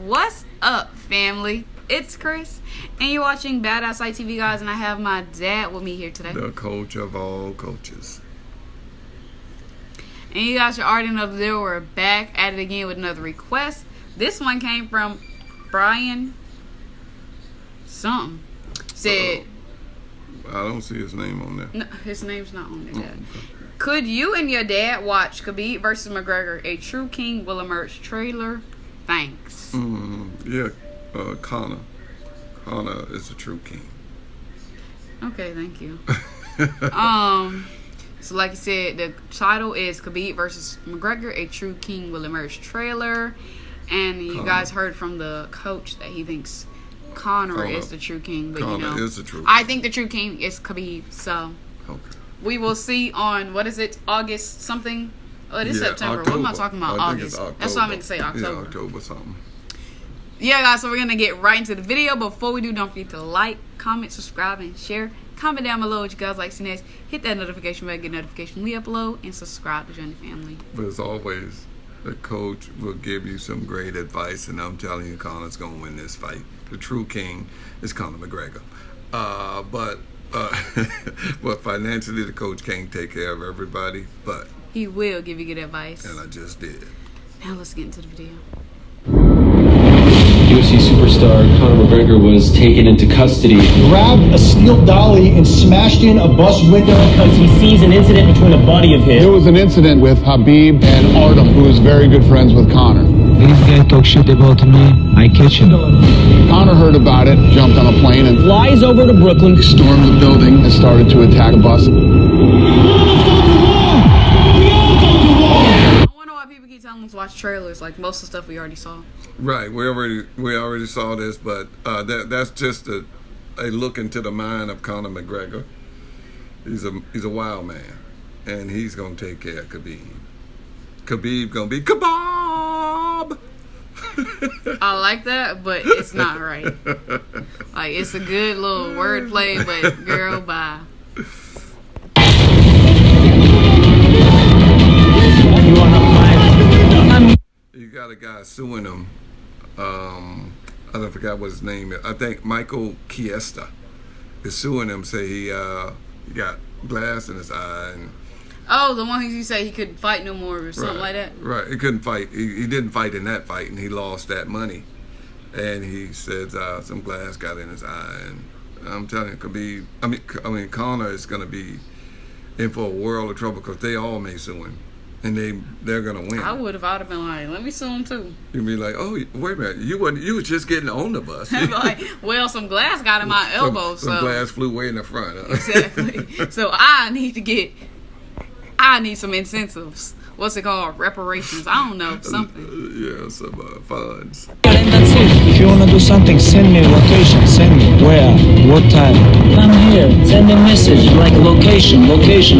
What's up, family? It's Chris, and you're watching Badass TV, guys, and I have my dad with me here today. The coach of all coaches. And you guys should already know that we're back at it again with another request. This one came from Brian something. Said, I don't see his name on there. No, his name's not on there, Dad. Okay. Could you and your dad watch Khabib versus McGregor? A true king will emerge trailer. Thanks. Yeah, Conor. Conor is a true king. Okay, thank you. So like you said, the title is Khabib versus McGregor, a true king will emerge trailer. And you guys heard from the coach that he thinks Conor is the true king. But Conor is the true king. I think the true king is Khabib. So we will see on, what is it, August something? Oh, it is September. October. What am I talking about? August. That's what I meant to say, October. Yeah, October something. Yeah, guys, so we're going to get right into the video. Before we do, don't forget to like, comment, subscribe, and share. Comment down below what you guys like to see next. Hit that notification bell, get notification we upload, and subscribe to join the family. But as always, the coach will give you some great advice, and I'm telling you, Conor's going to win this fight. The true king is Conor McGregor. But financially, the coach can't take care of everybody, but he will give you good advice. And I just did. Now let's get into the video. UFC superstar Conor McGregor was taken into custody. Grabbed a steel dolly and smashed in a bus window because he sees an incident between a buddy of his. There was an incident with Khabib and Artem, who is very good friends with Conor. This guy talk shit about me, I catch him. Conor heard about it, jumped on a plane and flies over to Brooklyn, stormed the building and started to attack a bus. People keep telling us to watch trailers, like most of the stuff we already saw. Right, we already saw this, but that's just a look into the mind of Conor McGregor. He's a wild man, and he's gonna take care of Khabib. Khabib gonna be kebab. I like that, but it's not right. Like, it's a good little wordplay, but girl, bye. You got a guy suing him. I don't forget what his name is. I think Michael Chiesa is suing him. Say he got glass in his eye. And oh, the one who you say he couldn't fight no more or something like that. Right, he couldn't fight. He didn't fight in that fight, and he lost that money. And he says some glass got in his eye. And I'm telling you, Khabib. I mean, Conor is going to be in for a world of trouble because they all may sue him. And they're gonna win. I would have. I'd have been like, let me sue him too. You'd be like, oh, wait a minute, you was just getting on the bus. Like, well, some glass got in my elbow. Some glass flew way in the front. Huh? Exactly. So I need some incentives. What's it called? Reparations. I don't know, something. Yeah, some funds. And that's it. If you want to do something, send me a location. Send me where, what time. I'm here. Send a message like location.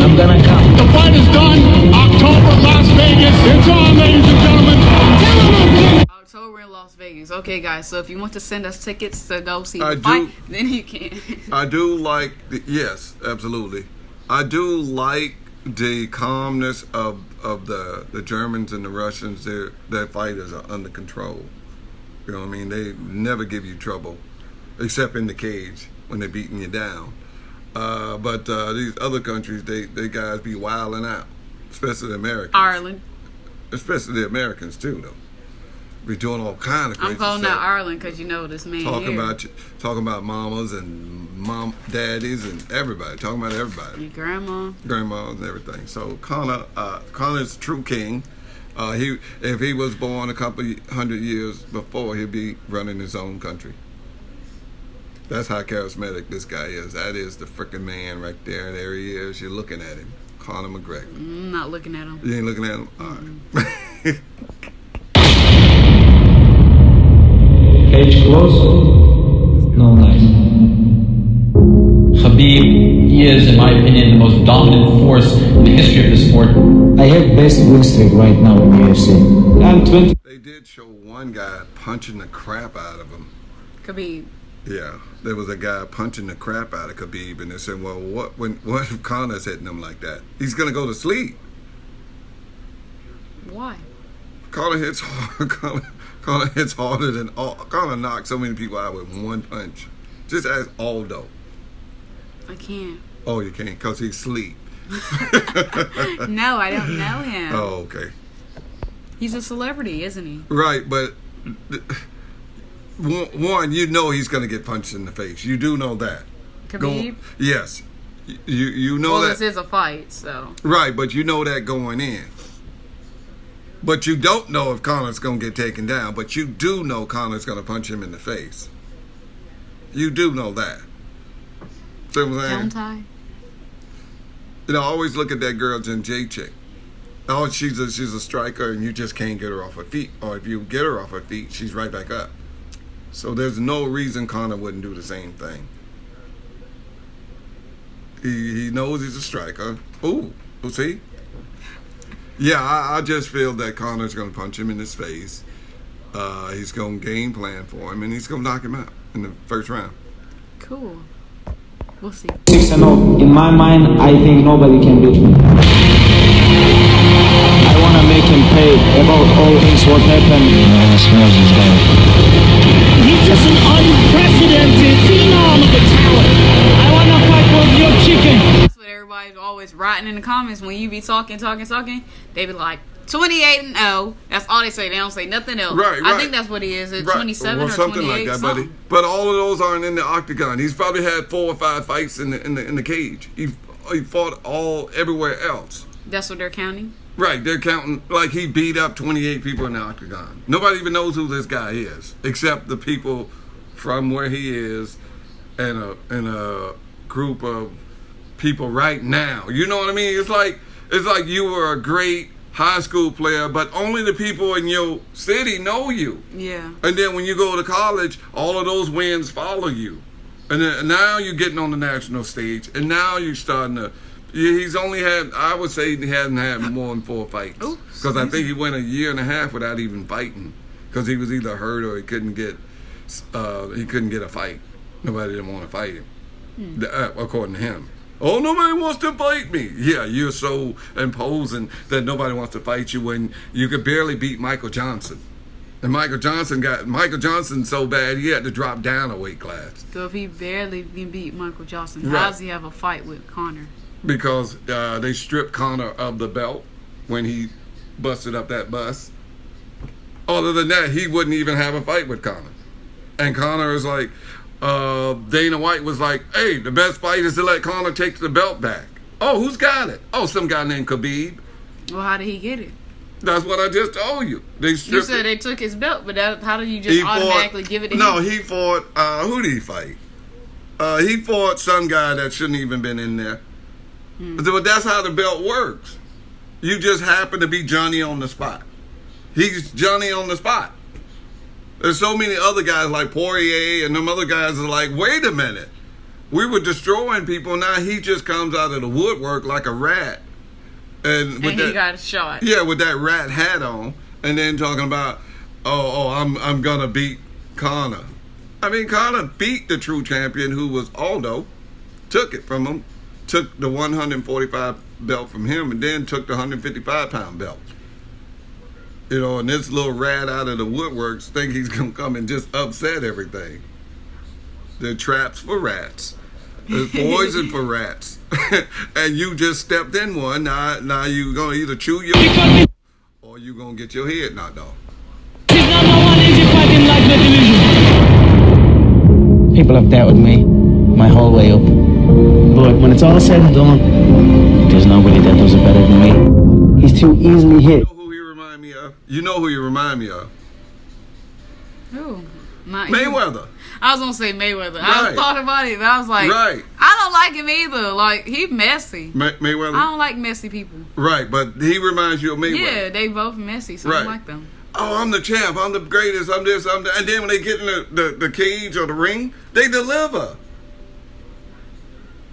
I'm gonna come. The fight is done. October, Las Vegas. It's on, ladies and gentlemen. October in Las Vegas. Okay, guys. So if you want to send us tickets to go see the fight, then you can. I do like. Yes, absolutely. I do like the calmness of the Germans and the Russians. Their fighters are under control. You know what I mean? They never give you trouble, except in the cage when they're beating you down. But these other countries, they guys be wilding out, especially the Americans. Ireland. Especially the Americans too, though. Be doing all kind of crazy I'm calling stuff. out Ireland because you know this man talking about mamas and daddies and everybody. Talking about everybody. Your grandmas and everything. So Conor's true king. If he was born a couple 100 years before, he'd be running his own country. That's how charismatic this guy is. That is the freaking man right there. There he is. You're looking at him, Conor McGregor. I'm not looking at him. You ain't looking at him. All right. Cage close? No, nice. Khabib, he is, in my opinion, the most dominant force in the history of the sport. I have best win streak right now in UFC. I'm 20. They did show one guy punching the crap out of him. Khabib. Yeah, there was a guy punching the crap out of Khabib, and they said, well, what if Conor's hitting him like that? He's going to go to sleep. Why? Conor hits hard. Conor hits harder than all. Conor knocked so many people out with one punch. Just ask Aldo. I can't. Oh, you can't because he's asleep. No, I don't know him. Oh, okay. He's a celebrity, isn't he? Right, but one, you know he's going to get punched in the face. You do know that. Khabib? Yes. You know that. This is a fight, so. Right, but you know that going in. But you don't know if Conor's going to get taken down. But you do know Conor's going to punch him in the face. You do know that. See what I'm saying? Don't I? You know, I always look at that girl, Jen J chick. Oh, she's a striker, and you just can't get her off her feet. Or if you get her off her feet, she's right back up. So there's no reason Conor wouldn't do the same thing. He knows he's a striker. Ooh, see? Yeah, I just feel that Conor's going to punch him in his face. He's going to game plan for him, and he's going to knock him out in the first round. Cool. We'll see. 6-0. In my mind, I think nobody can beat me. I want to make him pay about all things what happened. He's just an unprecedented phenom of a talent. I want to fight for your chicken. That's what everybody's always writing in the comments when you be talking. They be like 28-0. That's all they say. They don't say nothing else. Right. I think that's what he is. At 27 or something 28, like that, something. buddy. But all of those aren't in the octagon. He's probably had 4 or 5 fights in the cage. He fought everywhere else. That's what they're counting. Right, they're counting like he beat up 28 people in the octagon. Nobody even knows who this guy is, except the people from where he is, and a group of people right now. You know what I mean? It's like you were a great high school player, but only the people in your city know you. Yeah. And then when you go to college, all of those wins follow you, and then, now you're getting on the national stage, and now you're starting to. He's only had, I would say he hasn't had more than 4 fights. Because I think he went a year and a half without even fighting. Because he was either hurt or he couldn't get a fight. Nobody didn't want to fight him, according to him. Oh, nobody wants to fight me. Yeah, you're so imposing that nobody wants to fight you when you could barely beat Michael Johnson. And Michael Johnson so bad he had to drop down a weight class. So if he barely can beat Michael Johnson, Right. how does he have a fight with Conor? Because they stripped Conor of the belt when he busted up that bus. Other than that, he wouldn't even have a fight with Conor. And Conor is like, Dana White was like, hey, the best fight is to let Conor take the belt back. Oh, who's got it? Oh, some guy named Khabib. Well, how did he get it? That's what I just told you. They stripped You said they took his belt, but how did you just automatically give it to him? No, he fought, who did he fight? He fought some guy that shouldn't even been in there. But that's how the belt works. You just happen to be Johnny on the spot. He's Johnny on the spot. There's so many other guys like Poirier and them other guys are like, wait a minute. We were destroying people. Now he just comes out of the woodwork like a rat. And he got a shot. Yeah, with that rat hat on. And then talking about, I'm going to beat Conor. I mean, Conor beat the true champion who was Aldo. Took it from him. Took the 145 belt from him and then took the 155-pound belt. You know, and this little rat out of the woodworks think he's going to come and just upset everything. They're traps for rats. There's poison for rats. And you just stepped in one. Now you're going to either chew your or you're going to get your head knocked off. He's number 1 easy fight in lightweight division. People have doubted me my whole way up. But when it's all said and done, there's nobody that does it better than me. He's too easily hit. You know who he remind me of? You know who you remind me of? Who? Not Mayweather. You. I was gonna say Mayweather. Right. I thought about it, but I was like, Right. I don't like him either. Like, he messy. Mayweather? I don't like messy people. Right, but he reminds you of Mayweather. Yeah, they both messy, so I don't like them. Oh, I'm the champ. I'm the greatest. I'm this. I'm that. And then when they get in the cage or the ring, they deliver.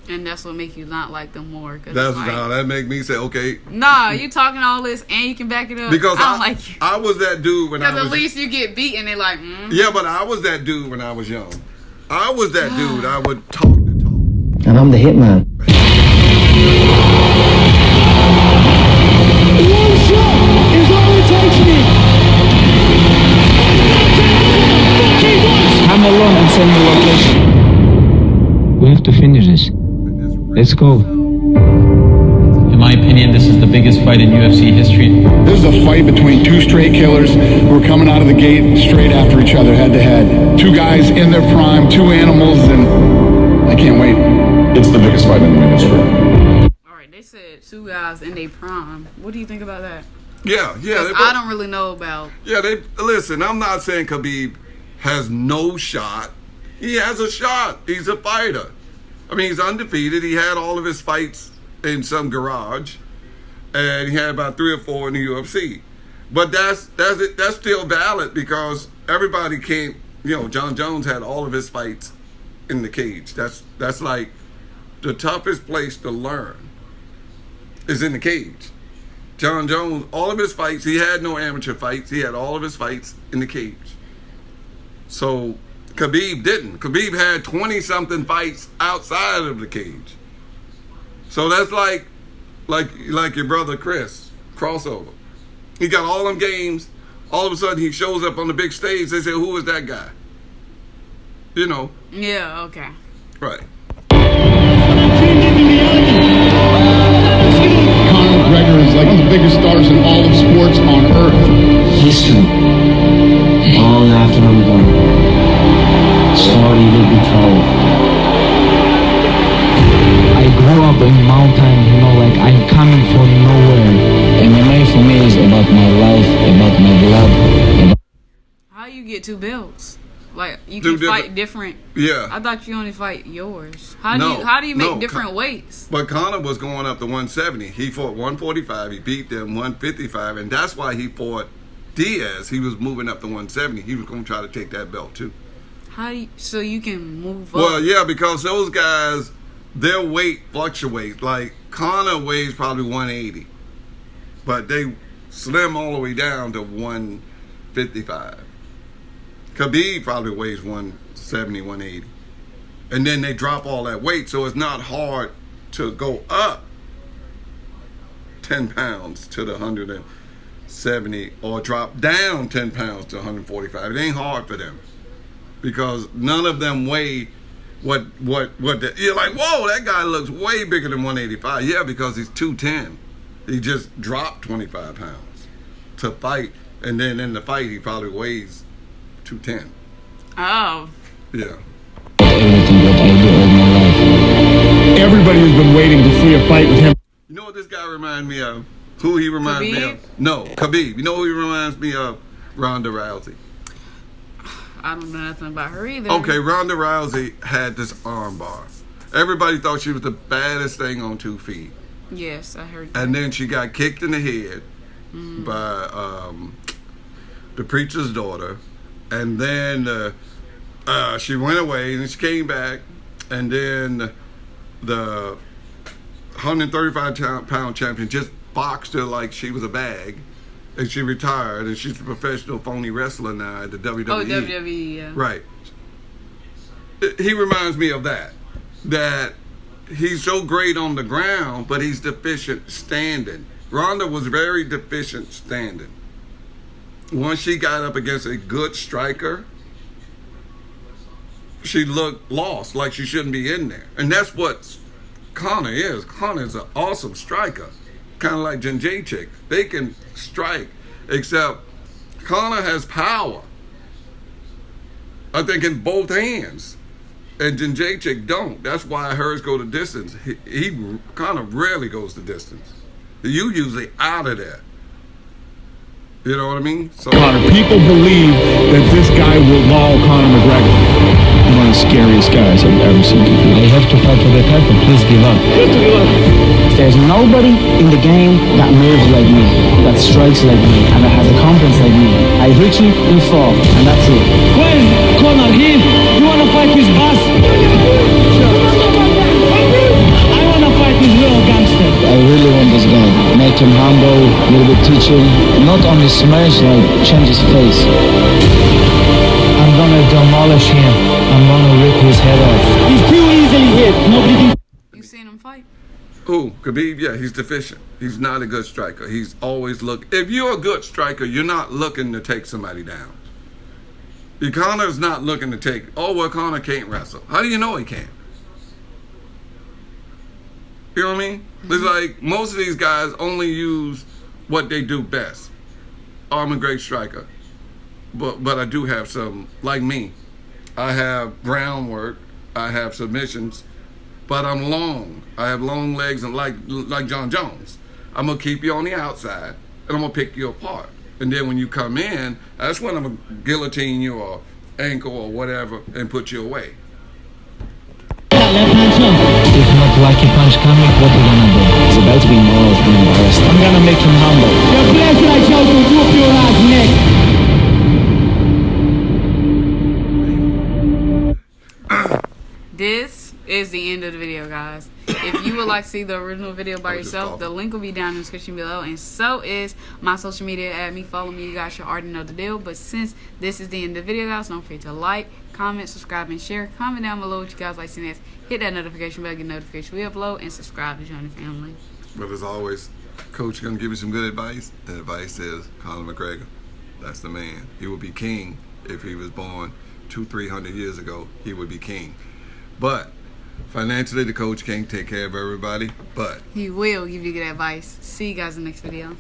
And that's what make you not like them more. That make me say, okay. Nah, you talking all this and you can back it up. Because I don't like you. I was that dude when I was. Because at least you get beaten. They're like, Yeah, but I was that dude when I was young. I was that dude. I would talk the talk. And I'm the hitman. One shot is all it takes me. Let's go. In my opinion, this is the biggest fight in UFC history. This is a fight between two straight killers who are coming out of the gate straight after each other, head to head. Two guys in their prime, two animals, and I can't wait. It's the biggest fight in history. All right, they said two guys in their prime. What do you think about that? Yeah. I don't really know about. Yeah, listen. I'm not saying Khabib has no shot. He has a shot. He's a fighter. I mean, he's undefeated. He had all of his fights in some garage, and he had about 3 or 4 in the UFC. But that's still valid because everybody can't. You know, John Jones had all of his fights in the cage. That's like the toughest place to learn is in the cage. John Jones, all of his fights, he had no amateur fights. He had all of his fights in the cage. So Khabib didn't. Khabib had 20-something fights outside of the cage. So that's like your brother Chris, crossover. He got all them games. All of a sudden he shows up on the big stage. They say, who is that guy? You know. Yeah, okay. Right. Conor McGregor is like one of the biggest stars in all of sports on earth. History. Long after I'm gone. Story will be told. I grew up in mountain, you know, like I'm coming from nowhere. MMA for me is about my life, about my blood. How you get 2 belts? Like you Two can fight different. Yeah. I thought you only fight yours. How do you make different weights? But Conor was going up to 170. He fought 145. He beat them 155, and that's why he fought Diaz. He was moving up to 170. He was going to try to take that belt too. So you can move up? Well, yeah, because those guys, their weight fluctuates. Like Conor weighs probably 180, but they slim all the way down to 155. Khabib probably weighs 170, 180. And then they drop all that weight, so it's not hard to go up 10 pounds to the 170 or drop down 10 pounds to 145. It ain't hard for them because none of them weigh what you're like, whoa, that guy looks way bigger than 185. Yeah, because he's 210. He just dropped 25 pounds to fight, and then in the fight he probably weighs 210. Oh. Yeah. Everything that I do all my life. Everybody has been waiting to see a fight with him. You know what this guy reminds me of? Who he reminds me Khabib? of? No, Khabib. You know who he reminds me of? Ronda Rousey. I don't know nothing about her either. Okay, Ronda Rousey had this arm bar. Everybody thought she was the baddest thing on 2 feet. Yes, I heard that. And then she got kicked in the head by the preacher's daughter. And then she went away and she came back. And then the 135-pound champion just boxed her like she was a bag. And she retired. And she's a professional phony wrestler now at the WWE. Oh, WWE, yeah. Right. He reminds me of that. That he's so great on the ground, but he's deficient standing. Ronda was very deficient standing. Once she got up against a good striker, she looked lost, like she shouldn't be in there. And that's what Conor is. Conor's an awesome striker. Kind of like Jędrzejczyk. They can strike, except Conor has power. I think in both hands. And Jędrzejczyk don't. That's why hers go the distance. He Conor rarely goes the distance. You usually out of there. You know what I mean? So Conor, people believe that this guy will maul Conor McGregor. One of the scariest guys I've ever seen. I have to fight for the title. Please give up. There's nobody in the game that moves like me, that strikes like me, and that has a confidence like me. I hit you, you fall, and that's it. Where's Conor here? You wanna fight his boss? I wanna fight his real gangster. I really want this guy. Make him humble, a little bit teach him. Not only smash, like change his face. I'm gonna demolish him. I'm gonna rip his head off. He's too easily hit. Nobody can. You seen him fight? who? Khabib? Yeah, he's deficient. He's not a good striker. He's always if you're a good striker, you're not looking to take somebody down. Connor's not looking to take, oh, well, Conor can't wrestle. How do you know he can't? You know what I mean? It's like most of these guys only use what they do best. I'm a great striker, but I do have some, like me. I have groundwork, I have submissions, but I'm long. I have long legs, and like John Jones, I'm gonna keep you on the outside, and I'm gonna pick you apart. And then when you come in, that's when I'm gonna guillotine you or ankle or whatever and put you away. If not lucky punch coming, what are you gonna do? He's about to be mauled and embarrassed. I'm gonna make him humble. The place that I chose to whoop your ass next. This is the end of the video, guys. If you would like to see the original video by yourself, the link will be down in the description below, and so is my social media. Add me, follow me. You guys should already know the deal. But since this is the end of the video, guys, don't forget to like, comment, subscribe, and share. Comment down below what you guys like seeing this. Hit that notification bell, get notification we upload, and subscribe to join the family. But as always, Coach gonna give you some good advice. The advice is Conor McGregor. That's the man. He would be king if he was born 200-300 years ago. He would be king. But financially, the coach can't take care of everybody. But He will give you good advice. See you guys in the next video.